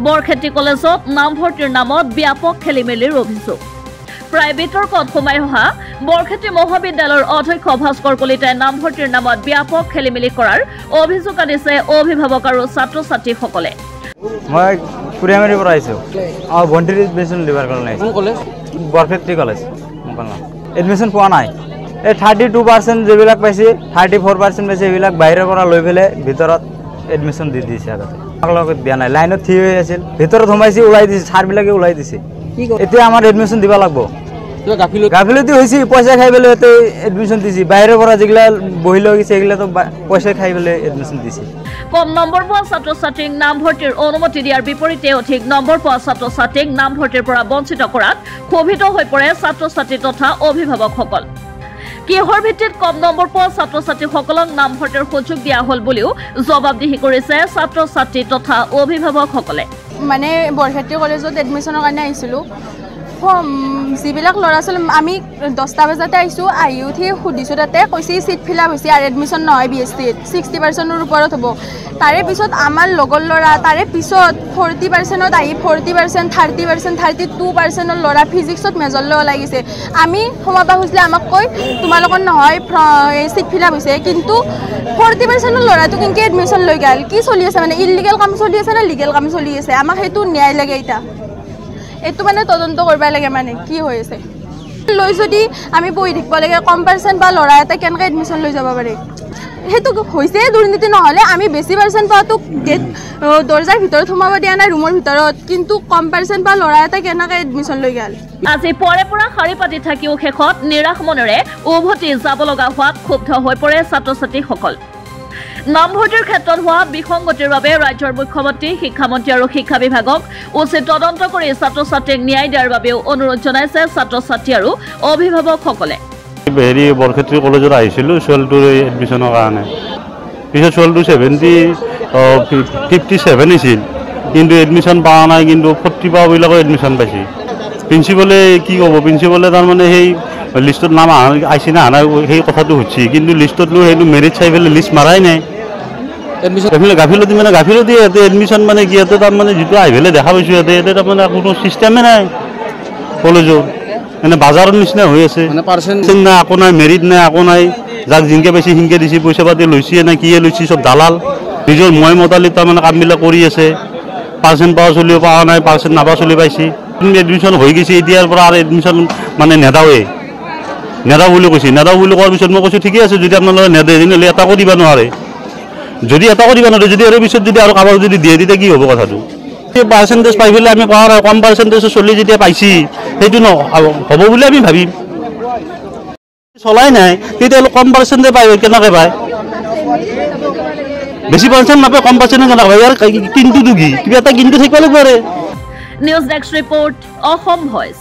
বৰক্ষেত্ৰী কলেজত নামভৰ্তিৰ নামত ব্যাপক খেলিমেলিৰ অভিযোগ প্ৰায় বিতৰ্কত সোমাই অহা বৰক্ষেত্ৰী মহাবিদ্যালয়ৰ অধ্যক্ষ ভাস্কৰ কলিতাই নামভৰ্তিৰ নামত ব্যাপক খেলিমেলি কৰাৰ অভিযোগ আনিছে অভিভাৱক আৰু ছাত্ৰ ছাত্ৰীসকলে মই কুৰিয়ামাৰীৰ পৰা আহিছোঁ ভণ্টিৰ এডমিশ্যন দিবৰ কাৰণে আহিছোঁ কলেজ বৰক্ষেত্ৰী কলেজ এডমিশ্যন পোৱা নাই এই 32% যিবিলাক পাইছে 34% পাইছে এইবিলাক বাহিৰৰ পৰা লৈ পেলাই ভিতৰত এডমিশ্যন দি দিছে আগতে লগত দিয়া নাই লাইনত থিয় হৈ আছিল ভিতৰত সোমাইছে ওলাই দিছে ছাৰবিলাকে ওলাই দিছে এতিয়া আমাৰ এডমিশ্যন দিব লাগিব গাফিলতি হৈছে পইচা খাই পেলাই ইয়াতে এডমিশ্যন দিছে বাহিৰৰ পৰা যিগিলা বহি লৈ গৈছে এইগিলাতো পইচা খাই পেলাই এডমিশ্যন দিছে কম নম্বৰ পোৱা ছাত্ৰ ছাত্ৰীক নামভৰ্তিৰ অনুমতি দিয়াৰ বিপৰীতে অধিক নম্বৰ পোৱা ছাত্ৰ ছাত্ৰীক নামভৰ্তিৰ পৰা বঞ্চিত কৰাত ক্ষোভিত হৈ পৰে ছাত্ৰ ছাত্ৰী তথা অভিভাৱকসকল কিহৰ ভিত্তিত কম নম্বৰ পোৱা ছাত্ৰ ছাত্ৰীসকলক নামভৰ্তিৰ সুযোগ দিয়া হ'ল বুলিও জবাবদিহি কৰিছে ছাত্ৰ ছাত্ৰী তথা অভিভাৱকসকলে মানে বৰক্ষেত্ৰী কলেজত এডমিশ্যনৰ কাৰণে আহিছিলোঁ যিবিলাক ল'ৰা ছোৱালী আমি 10টা বজাতে আহিছোঁ আহি উঠি সুধিছোঁ তাতে কৈছে চিট ফিল আপ হৈছে আৰু এডমিশ্যন নহয় BSCত 60%ৰ ওপৰত হ'ব তাৰে পিছত আমাৰ লগৰ ল'ৰা তাৰে পিছত 40%ত আহি 40% 30% 32%ৰ ল'ৰা ফিজিক্সত মেজৰ লৈ ওলাই গৈছে আমি সোমাব খুজিলে আমাক কৈ তোমালোকৰ নহয় চিট ফিল আপ হৈছে কিন্তু 40%ৰ ল'ৰাটো কেনেকৈ এডমিশ্যন লৈ গ'ল কি চলি আছে মানে ইলিগেল কাম চলি আছে নে লিগেল কাম চলি আছে আমাক সেইটো ন্যায় লাগে এতিয়া এইটো মানে তদন্ত কৰিব লাগে মানে কি হৈ আছে লৈ যদি আমি বহি থাকিব লাগে কম পাৰ্চেণ্ট বা ল'ৰা এটা কেনেকৈ এডমিশ্যন লৈ যাব পাৰে সেইটো হৈছে দুৰ্নীতি নহ'লে আমি বেছি পাৰ্চেণ্ট পোৱাটো গেট দৰ্জাৰ ভিতৰত সোমাব দিয়া নাই ৰুমৰ ভিতৰত কিন্তু কম পাৰ্চেণ্ট বা ল'ৰা এটা কেনেকৈ এডমিশ্যন লৈ গ'ল আজি পৰে পৰা শাৰী পাতি থাকিও শেষত নিৰাশ মনেৰে উভতি যাব লগা হোৱাত ক্ষুব্ধ হৈ পৰে ছাত্ৰ ছাত্ৰীসকল নামভৰ্তিৰ ক্ষেত্ৰত হোৱা বিসংগতিৰ বাবে ৰাজ্যৰ মুখ্যমন্ত্ৰী শিক্ষামন্ত্ৰী আৰু শিক্ষা বিভাগক উচিত তদন্ত কৰি ছাত্ৰ ছাত্ৰীক ন্যায় দিয়াৰ বাবেও অনুৰোধ জনাইছে ছাত্ৰ ছাত্ৰী আৰু অভিভাৱকসকলে বৰক্ষেত্ৰী কলেজত আহিছিলোঁ ছোৱালীটোৰ এডমিশ্যনৰ কাৰণে পিছত ছোৱালীটো 57 আছিল কিন্তু এডমিশ্যন পোৱা নাই কিন্তু 40 পাবিলাকৰ এডমিশ্যন পাইছে প্ৰিন্সিপালে কি ক'ব প্ৰিন্সিপালে তাৰমানে সেই লিষ্টত নাম আহিছে না সেই কথাটো সুধিছে কিন্তু লিষ্টত সেইটো মেৰিট চাই পেলাই লিষ্ট মাৰাই নাই গাফিলতি মানে গাফিলতি ইয়াতে এডমিশ্যন মানে কি ইয়াতে তাৰমানে যিটো আহি পেলাই দেখা পাইছোঁ ইয়াতে তাৰমানে কোনো চিষ্টেমে নাই কলেজত মানে বাজাৰৰ নিচিনা হৈ আছে পাৰ্চেণ্ট নাই একো নাই মেৰিট নাই একো নাই যাক জিংকে পাইছে সিংকে দিছে পইচা পাতি লৈছে নে কিয়ে লৈছে চব দালাল নিজৰ মই মতালি তাৰমানে কামবিলাক কৰি আছে পাৰ্চেণ্ট পোৱা চলিও পোৱা নাই পাৰ্চেণ্ট নাপা চলি পাইছে এডমিশ্যন হৈ গৈছে এতিয়াৰ পৰা আৰু এডমিশ্যন মানে নেদাওৱে নেদাও বুলি কৈছে নেদাও বুলি কোৱাৰ পিছত মই কৈছোঁ ঠিকে আছে যদি আপোনালোকে নেদে তেনেহ'লে এটাকো দিব নোৱাৰে যদি এটাকো দিব নোৱাৰে যদি ইয়াৰ পিছত যদি আৰু কাৰোবাক যদি দিয়ে তেতিয়া কি হ'ব কথাটো পাৰ্চেণ্টেজ পাই পেলাই আমি কোৱা নাই কম পাৰ্চেণ্টেজৰ চলি যেতিয়া পাইছি সেইটো হ'ব বুলি আমি ভাবিম চলাই নাই তেতিয়াহ'লে কম পাৰ্চেণ্টে পায় কেনেকৈ পায় বেছি পাৰ্চেণ্ট নাপায় কম পাৰ্চেণ্টে কেনেকৈ পায় ইয়াৰ কিন্তুটো কি কিবা এটা কিন্তু থাকিব লাগিব news desk report Assam voice.